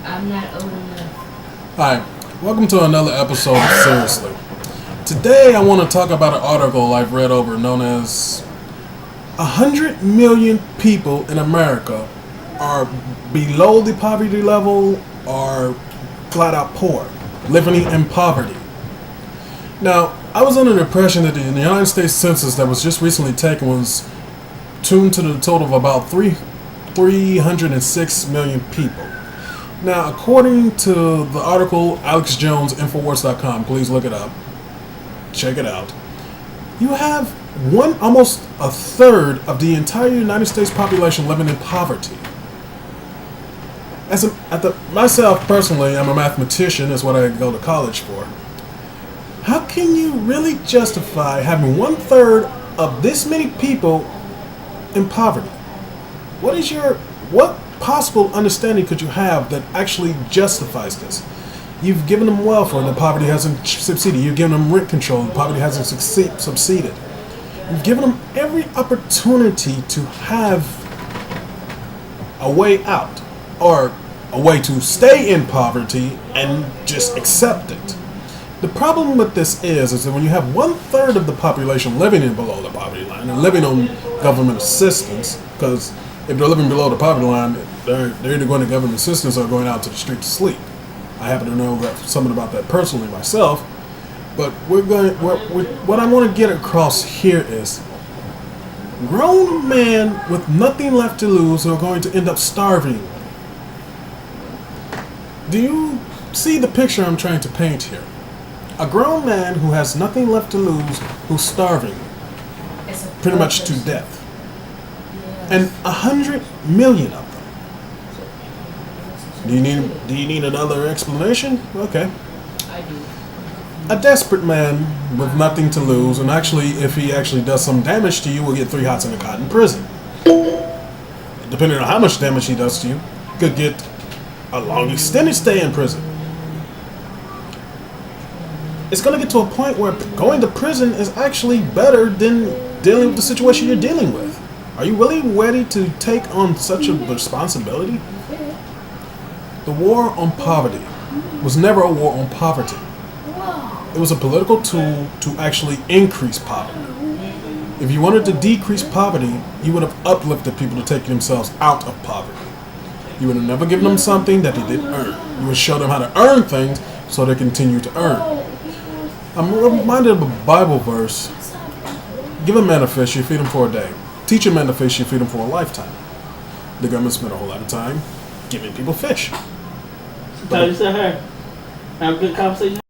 I'm not old enough. Hi, welcome to another episode of Seriously. Today I want to talk about an article I've read over known as 100 million people in America are below the poverty level or flat out poor, living in poverty. Now, I was under the impression that the United States Census that was just recently taken was tuned to the total of about 306 million people. Now, according to the article, Alex Jones, Infowars.com, please look it up. Check it out. You have almost a third of the entire United States population living in poverty. Myself personally, I'm a mathematician, is what I go to college for. How can you really justify having 1/3 of this many people in poverty? What possible understanding could you have that actually justifies this? You've given them welfare and the poverty hasn't succeeded. You've given them rent control and the poverty hasn't succeeded. You've given them every opportunity to have a way out or a way to stay in poverty and just accept it. The problem with this is that when you have 1/3 of the population living in below the poverty line and living on government assistance, because if they're living below the poverty line, they're either going to government assistance or going out to the street to sleep. I happen to know something about that personally myself, but what I want to get across here is grown men with nothing left to lose are going to end up starving. Do you see the picture I'm trying to paint here? A grown man who has nothing left to lose, who's starving, pretty much to death. And 100 million of them. Do you need another explanation? Okay. I do. A desperate man with nothing to lose, and actually, if he actually does some damage to you, will get 3 hots and a cot in prison. Depending on how much damage he does to you, could get a long extended stay in prison. It's going to get to a point where going to prison is actually better than dealing with the situation you're dealing with. Are you really ready to take on such a responsibility? The war on poverty was never a war on poverty. It was a political tool to actually increase poverty. If you wanted to decrease poverty, you would have uplifted people to take themselves out of poverty. You would have never given them something that they didn't earn. You would show them how to earn things so they continue to earn. I'm reminded of a Bible verse. Give a man a fish, you feed him for a day. Teach a man to fish, you feed him for a lifetime. The government spent a whole lot of time giving people fish. Tell you to her. Have a good conversation.